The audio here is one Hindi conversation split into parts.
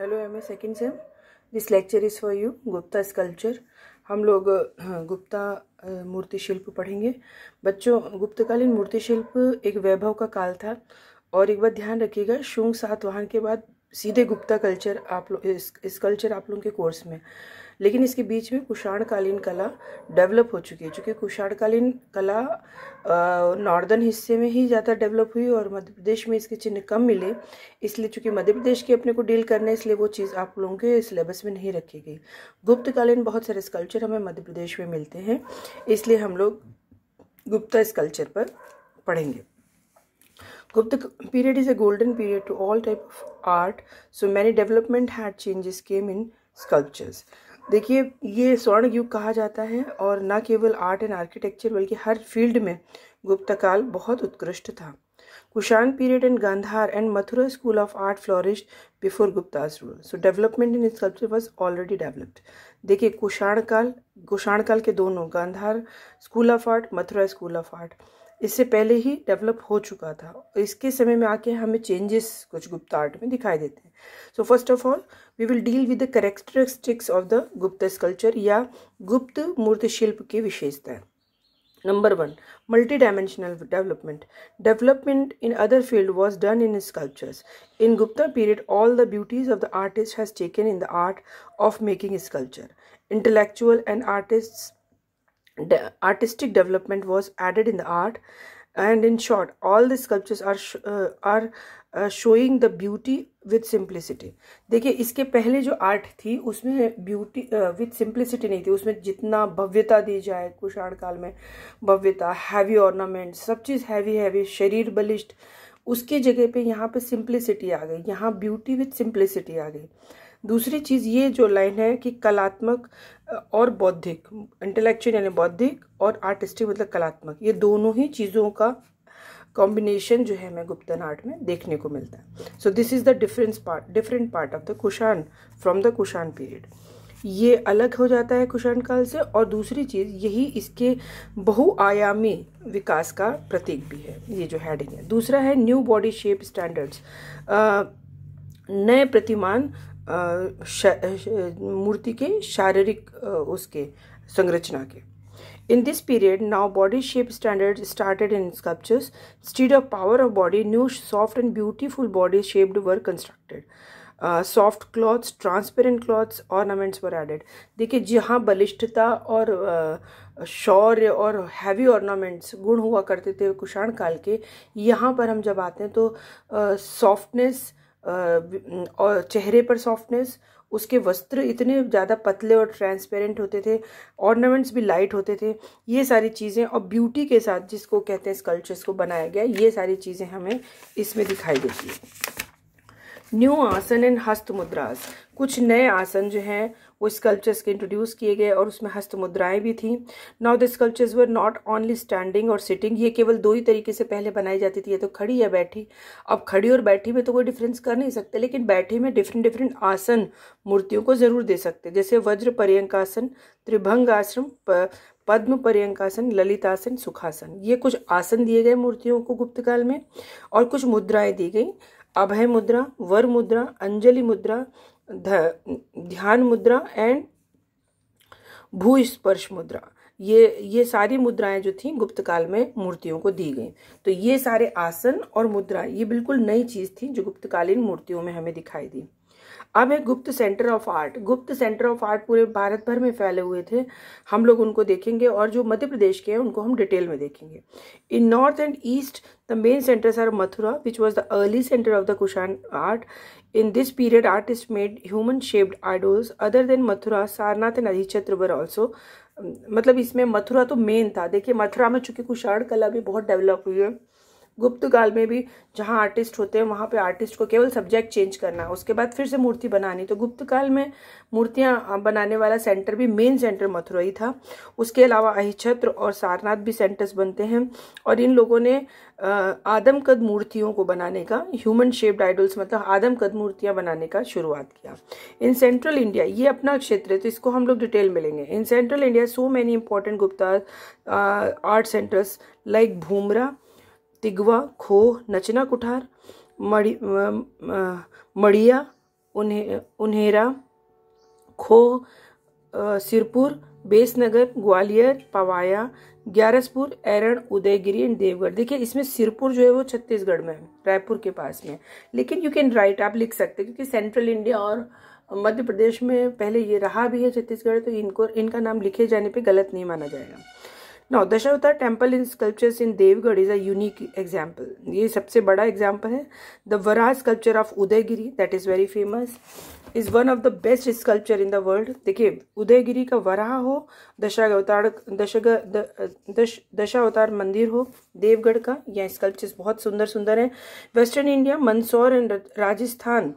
Hello MA second same, this lecture is for you Gupta sculpture. हम लोग गुप्ता मूर्ति शिल्प पढ़ेंगे। बच्चों, गुप्तकालीन मूर्ति शिल्प एक वैभव का काल था। और एक बात ध्यान रखिएगा, शुंग सातवाहन के बाद सीधे गुप्ता कल्चर आप लोग इस कल्चर आप लोगों के कोर्स में, लेकिन इसके बीच में कुषाणकालीन कला डेवलप हो चुकी है। चूँकि कुषाणकालीन कला नॉर्दर्न हिस्से में ही ज़्यादा डेवलप हुई और मध्य प्रदेश में इसके चिन्ह कम मिले, इसलिए चूँकि मध्य प्रदेश के अपने को डील करना है, इसलिए वो चीज़ आप लोगों के सिलेबस में नहीं रखी गई। गुप्तकालीन बहुत सारे स्कल्पचर हमें मध्य प्रदेश में मिलते हैं, इसलिए हम लोग गुप्ता स्कल्पचर पर पढ़ेंगे। Gupta period is a golden period to all type of art, so many development had changes came in sculptures. देखिए, ये स्वर्ण युग कहा जाता है और न केवल आर्ट एंड आर्किटेक्चर बल्कि हर फील्ड में गुप्ता काल बहुत उत्कृष्ट था। Kushan period in Gandhar and Mathura school of art flourished before Gupta's rule. So development in sculpture was already developed. देखिए, कुषाण काल के दोनों, Gandhara school of art, Mathura school of art, इससे पहले ही डेवलप हो चुका था। इसके समय में आके हमें चेंजेस कुछ गुप्ता आर्ट में दिखाई देते हैं। So first of all we will deal with the characteristics of the Gupta sculpture या गुप्त मूर्ति शिल्प की विशेषताएं। Number 1, multi-dimensional development. Development in other field was done in sculptures. In Gupta period, all the beauties of the artist has taken in the art of making sculpture. Intellectual and artistic development was added in the art, and in short, all the sculptures are showing the beauty with simplicity. देखिए, इसके पहले जो आर्ट थी उसमें ब्यूटी विथ सिंप्लिसिटी नहीं थी। उसमें जितना भव्यता दी जाए, कुषाण काल में भव्यता, हैवी ऑर्नामेंट, सब चीज़ हैवी, शरीर बलिष्ठ, उसकी जगह पे यहाँ पे सिंप्लिसिटी आ गई। यहाँ ब्यूटी विथ सिंप्लिसिटी आ गई। दूसरी चीज़ ये जो लाइन है कि कलात्मक और बौद्धिक, इंटेलेक्चुअल यानी बौद्धिक और आर्टिस्टिक मतलब कलात्मक, ये दोनों ही चीज़ों का कॉम्बिनेशन जो है हमें गुप्तन आर्ट में देखने को मिलता है। So this is the different part of the Kushan from the Kushan period. ये अलग हो जाता है कुषाण काल से। और दूसरी चीज़, यही इसके बहुआयामी विकास का प्रतीक भी है, ये जो हेडिंग है। दूसरा है न्यू बॉडी शेप स्टैंडर्ड्स, नए प्रतिमान मूर्ति के शारीरिक उसके संरचना के। In this period, now body shape standards started in sculptures. Instead of power of body, new soft and beautiful body shaped were constructed. Soft cloths, transparent cloths, ornaments were added. देखिए, जहाँ बलिष्ठता और शौर्य और हैवी ऑर्नामेंट्स गुण हुआ करते थे कुषाण काल के, यहाँ पर हम जब आते हैं तो सॉफ्टनेस और चेहरे पर सॉफ्टनेस, उसके वस्त्र इतने ज़्यादा पतले और ट्रांसपेरेंट होते थे, ऑर्नामेंट्स भी लाइट होते थे, ये सारी चीज़ें और ब्यूटी के साथ जिसको कहते हैं स्कल्पचर्स को बनाया गया, ये सारी चीज़ें हमें इसमें दिखाई देती है। न्यू आसन एंड हस्त मुद्रास, कुछ नए आसन जो हैं वो स्कल्पचर्स के इंट्रोड्यूस किए गए और उसमें हस्त मुद्राएं भी थी। Now the sculptures were not only standing और सिटिंग, ये केवल दो ही तरीके से पहले बनाई जाती थी, या तो खड़ी या बैठी। अब खड़ी और बैठी में तो कोई डिफरेंस कर नहीं सकते, लेकिन बैठी में डिफरेंट आसन मूर्तियों को जरूर दे सकते, जैसे वज्र पर्यंकासन, त्रिभंग आसन, पद्म पर्यंकासन, ललितासन, सुखासन, ये कुछ आसन दिए गए मूर्तियों को गुप्त काल में। और कुछ मुद्राएं दी गई, अभय मुद्रा, वर मुद्रा, अंजलि मुद्रा, ध्यान मुद्रा एंड भूस्पर्श मुद्रा, ये सारी मुद्राएं जो थी गुप्त काल में मूर्तियों को दी गई। तो ये सारे आसन और मुद्रा, ये बिल्कुल नई चीज थी जो गुप्तकालीन मूर्तियों में हमें दिखाई दी। अब है गुप्त सेंटर ऑफ आर्ट। गुप्त सेंटर ऑफ आर्ट पूरे भारत भर में फैले हुए थे, हम लोग उनको देखेंगे, और जो मध्य प्रदेश के हैं उनको हम डिटेल में देखेंगे। In north and east the main centres are Mathura, which was the early centre of the Kushan art. In this period, artists made human-shaped idols. Other than Mathura, Sarnath and Adhichhatra were also, मतलब इसमें मथुरा तो मेन था। देखिए, मथुरा में चूंकि कुषाण कला भी बहुत डेवलप हुई है, गुप्त काल में भी जहाँ आर्टिस्ट होते हैं वहाँ पे आर्टिस्ट को केवल सब्जेक्ट चेंज करना, उसके बाद फिर से मूर्ति बनानी। तो गुप्त काल में मूर्तियाँ बनाने वाला सेंटर भी, मेन सेंटर मथुरा ही था। उसके अलावा अहिछत्र और सारनाथ भी सेंटर्स बनते हैं, और इन लोगों ने आदमकद मूर्तियों को बनाने का, ह्यूमन शेप्ड आइडल्स मतलब आदमकद मूर्तियाँ बनाने का शुरुआत किया। इन सेंट्रल इंडिया, ये अपना क्षेत्र है तो इसको हम लोग डिटेल में लेंगे। In central India so many important Gupta art centres like Bhumara, Tigawa, Khoh, Nachna Kuthar, Madiya, Unhera, Kho, Sirpur, Besnagar, Gwalior, Pawaya, Gyaraspur, Eran, Udayagiri and Deogarh. देखिए इसमें सिरपुर जो है वो छत्तीसगढ़ में है, रायपुर के पास में, लेकिन यू कैन राइट, आप लिख सकते हैं क्योंकि सेंट्रल इंडिया और मध्य प्रदेश में पहले ये रहा भी है छत्तीसगढ़, तो इनका नाम लिखे जाने पे गलत नहीं माना जाएगा। Now Dashavatar temple in sculptures in Deogarh is a unique example, ये सबसे बड़ा एग्जाम्पल है। The Varaha sculpture of Udayagiri that is very famous, is one of the best sculpture in the world. देखिए उदयगिरी का वराह हो, दशावतार मंदिर हो देवगढ़ का, यह स्कल्पचर्स बहुत सुंदर सुंदर है। Western India, Mandsaur and Rajasthan,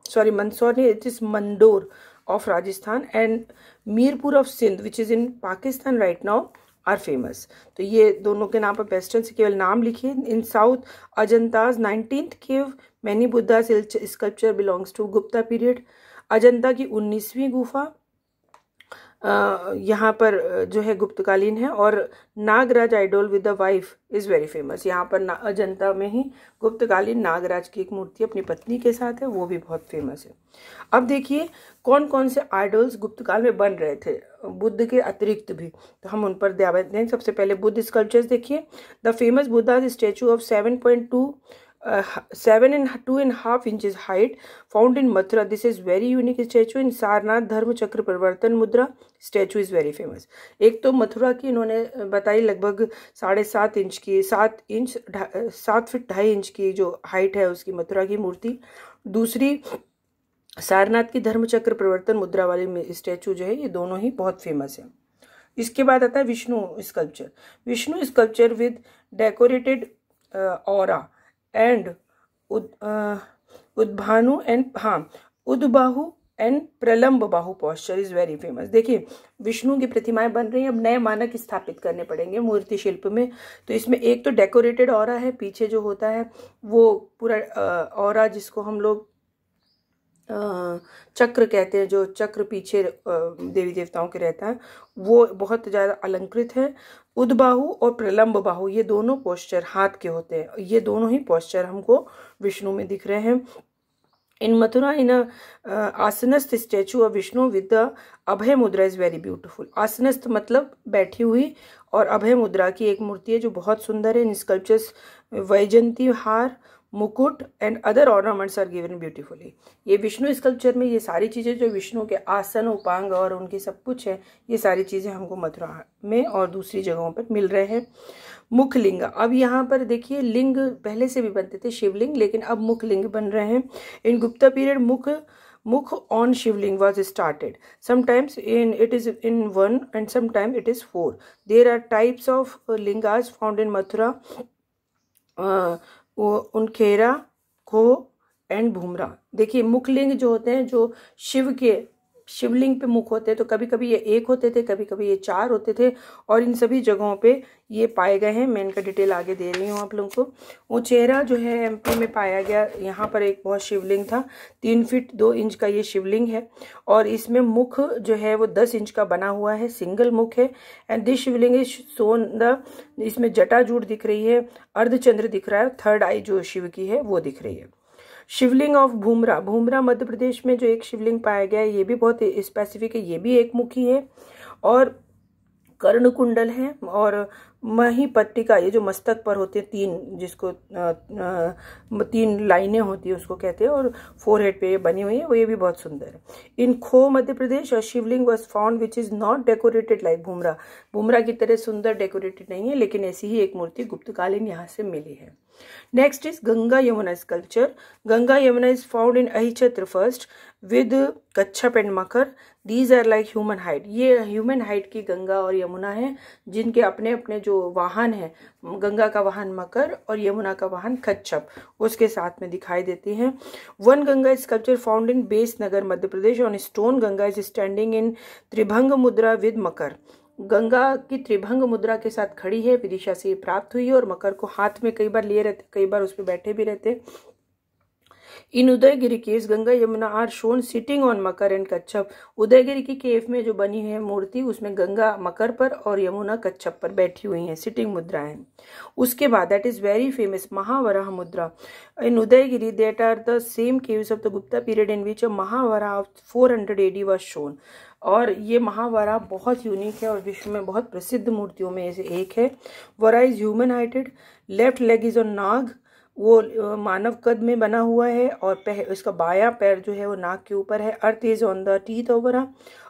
sorry Mandsaur नहीं, it is Mandor of Rajasthan and Mirpur of Sindh which is in Pakistan right now are famous. तो ये दोनों के नाम पर वेस्टर्न से केवल नाम लिखिए। In south Ajanta's 19th cave, many Buddha sculpture belongs to Gupta period. Ajanta की 19वीं गुफा यहाँ पर जो है गुप्तकालीन है। और Nagaraj idol with the wife is very famous, यहाँ पर अजंता में ही गुप्तकालीन नागराज की एक मूर्ति अपनी पत्नी के साथ है, वो भी बहुत फेमस है। अब देखिए कौन कौन से आइडल्स गुप्तकाल में बन रहे थे बुद्ध के अतिरिक्त भी, तो हम उन पर ध्यान दें। सबसे पहले बुद्ध स्कल्पचर्स देखिए, the famous Buddha statue of 7.2.5 inches height found in Mathura. This is very unique statue in Sarnath धर्म चक्र परिवर्तन मुद्रा स्टैचू इज वेरी फेमस। एक तो मथुरा की इन्होंने बताई लगभग 7.5 इंच की, 7 फीट 2.5 इंच की जो हाइट है उसकी मथुरा की मूर्ति। दूसरी सारनाथ की धर्म चक्र परिवर्तन मुद्रा वाली स्टैचू जो है, ये दोनों ही बहुत फेमस है। इसके बाद आता है Vishnu sculpture. Vishnu sculpture with decorated aura and उद्भानु एंड उद्बाहु एंड प्रलंब बाहु पोस्चर इज वेरी फेमस। देखिए विष्णु की प्रतिमाएं बन रही हैं, अब नए मानक स्थापित करने पड़ेंगे मूर्ति शिल्प में। तो इसमें एक तो डेकोरेटेड ऑरा है, पीछे जो होता है वो पूरा ऑरा जिसको हम लोग चक्र कहते हैं, जो चक्र पीछे देवी देवताओं के रहता है, वो बहुत ज़्यादा अलंकृत है। उद्बाहु और प्रलंब बाहु ये दोनों पोस्चर हाथ के होते हैं, ये दोनों ही पोस्चर हमको विष्णु में दिख रहे हैं। इन मथुरा इन आसनस्थ statue of Vishnu with the अभय मुद्रा इज वेरी ब्यूटीफुल। आसनस्थ मतलब बैठी हुई, और अभय मुद्रा की एक मूर्ति है जो बहुत सुंदर है। इन स्कल्पचर्स वैजंती हार, मुकुट and other ornaments are given beautifully. ये विष्णु स्कल्पचर में ये सारी चीज़ें जो विष्णु के आसन उपांग और उनकी सब कुछ है, ये सारी चीज़ें हमको मथुरा में और दूसरी जगहों पर मिल रहे हैं। मुख लिंग, अब यहाँ पर देखिए लिंग पहले से भी बनते थे शिवलिंग, लेकिन अब मुख लिंग बन रहे हैं। इन गुप्ता पीरियड मुख on Shivling was started. Sometimes it is in 1 and sometimes it is 4. There are types of lingas found in Mathura, उनखेरा, खो एंड भूमरा। देखिए मुखलिंग जो होते हैं, जो शिव के शिवलिंग पे मुख होते हैं, तो कभी कभी ये 1 होते थे, कभी कभी ये 4 होते थे, और इन सभी जगहों पे ये पाए गए हैं। मैं इनका डिटेल आगे दे रही हूँ आप लोगों को। उचेरा जो है एमपी में पाया गया, यहाँ पर एक बहुत शिवलिंग था, 3 फीट 2 इंच का ये शिवलिंग है, और इसमें मुख जो है वो 10 इंच का बना हुआ है, सिंगल मुख है। And this Shivling is shown the, इसमें जटाजूट दिख रही है, अर्धचंद्र दिख रहा है, 3rd आई जो शिव की है वो दिख रही है। शिवलिंग ऑफ भूमरा, भूमरा मध्य प्रदेश में जो एक शिवलिंग पाया गया है, ये भी बहुत स्पेसिफिक है, ये भी एक मुखी है, और कर्णकुंडल है, और महीपट्टिका ये जो मस्तक पर होते हैं 3, जिसको 3 लाइनें होती है उसको कहते हैं, और फोरहेड पे ये बनी हुई है, वो ये भी बहुत सुंदर है। इन खो मध्य प्रदेश और Shivling was found which is not decorated like Bhumara. Bhumara की तरह सुंदर डेकोरेटेड नहीं है, लेकिन ऐसी ही एक मूर्ति गुप्तकालीन यहाँ से मिली है। Next is Ganga Yamuna sculpture. Ganga Yamuna is found in Ahichhatra first with कच्छप एंड मकर। These are like human height. ये ह्यूमन हाइट की गंगा और यमुना है, जिनके अपने अपने जो वाहन है, गंगा का वाहन मकर और यमुना का वाहन कच्छप उसके साथ में दिखाई देती हैं। One Ganga sculpture found in Besnagar Madhya Pradesh on stone Ganga is standing in त्रिभंग मुद्रा विद मकर। गंगा की त्रिभंग मुद्रा के साथ खड़ी है, विदिशा से प्राप्त हुई है, और मकर को हाथ में कई बार लिए रहते, कई बार उस पर बैठे भी रहते। In Udayagiri caves Ganga Yamuna are shown sitting on मकर एंड कच्छप। उदयगिरी की केव में जो बनी है मूर्ति उसमें गंगा मकर पर और यमुना कच्छप पर बैठी हुई हैं, सिटिंग मुद्रा है। उसके बाद that is very famous Mahavaraha मुद्रा in Udayagiri, that are the same caves of the Gupta period in which Mahavaraha 400 AD was shown। और ये महावराह बहुत यूनिक है और विश्व में बहुत प्रसिद्ध मूर्तियों में से एक है। Vara is human heighted, left leg is on Nag, वो मानव कद में बना हुआ है और उसका बायां पैर जो है वो नाक के ऊपर है। Earth is on the teeth over,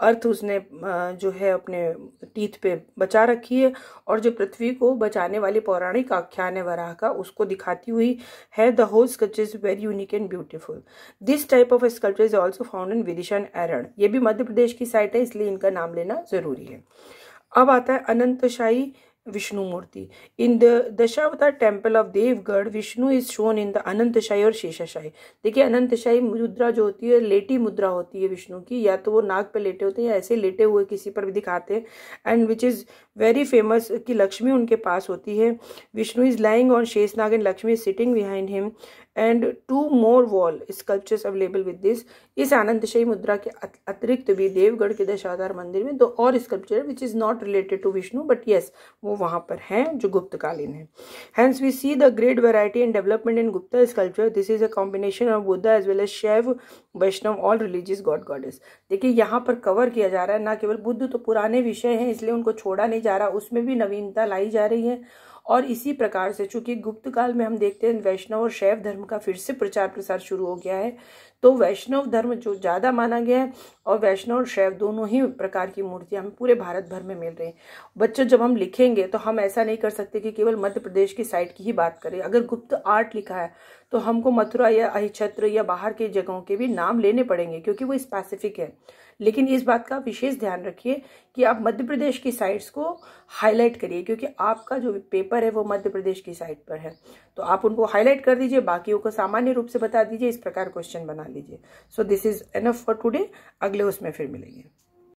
earth उसने जो है अपने टीथ पे बचा रखी है और जो पृथ्वी को बचाने वाली पौराणिक आख्यान है वराह का उसको दिखाती हुई है। The whole sculpture is very unique and beautiful. This type of sculpture is also found in Vidisha and Eran. ये भी मध्य प्रदेश की साइट है इसलिए इनका नाम लेना जरूरी है। अब आता है अनंतशाही विष्णु मूर्ति। In the Dashavatar temple of Deogarh Vishnu is shown in the Anantashahi और शेषशाही। देखिए अनंतशाही मुद्रा जो होती है लेटी मुद्रा होती है विष्णु की, या तो वो नाग पे लेटे होते हैं या ऐसे लेटे हुए किसी पर भी दिखाते हैं, and which is very famous कि लक्ष्मी उनके पास होती है। Vishnu is lying on Sheshnag and Lakshmi is sitting behind him and 2 more wall sculptures available with this. इस आनंदशाही मुद्रा के अतिरिक्त भी देवगढ़ के दशावतार मंदिर में 2 और sculpture which is not related to Vishnu but yes वो वहां पर हैं जो गुप्तकालीन है। Hence we see the great variety and development in Gupta sculpture. This is a combination of Buddha as well as Shaiva Vaishnava all religious god goddess. देखिए यहाँ पर कवर किया जा रहा है, ना केवल बुद्ध तो पुराने विषय हैं इसलिए उनको छोड़ा नहीं जा रहा, उसमें भी नवीनता लाई जा रही है। और इसी प्रकार से चूंकि गुप्त काल में हम देखते हैं वैष्णव और शैव धर्म का फिर से प्रचार प्रसार शुरू हो गया है, तो वैष्णव धर्म जो ज्यादा माना गया है और वैष्णव और शैव दोनों ही प्रकार की मूर्तियां हमें पूरे भारत भर में मिल रही हैं। बच्चों जब हम लिखेंगे तो हम ऐसा नहीं कर सकते कि केवल मध्य प्रदेश की साइड की ही बात करें। अगर गुप्त आर्ट लिखा है तो हमको मथुरा या अहिछत्र या बाहर के जगहों के भी नाम लेने पड़ेंगे क्योंकि वो स्पेसिफिक है। लेकिन इस बात का विशेष ध्यान रखिए कि आप मध्य प्रदेश की साइट्स को हाईलाइट करिए क्योंकि आपका जो पेपर है वो मध्य प्रदेश की साइट पर है, तो आप उनको हाईलाइट कर दीजिए, बाकियों को सामान्य रूप से बता दीजिए, इस प्रकार क्वेश्चन बना लीजिए। So this is enough for today. अगले उसमें फिर मिलेंगे।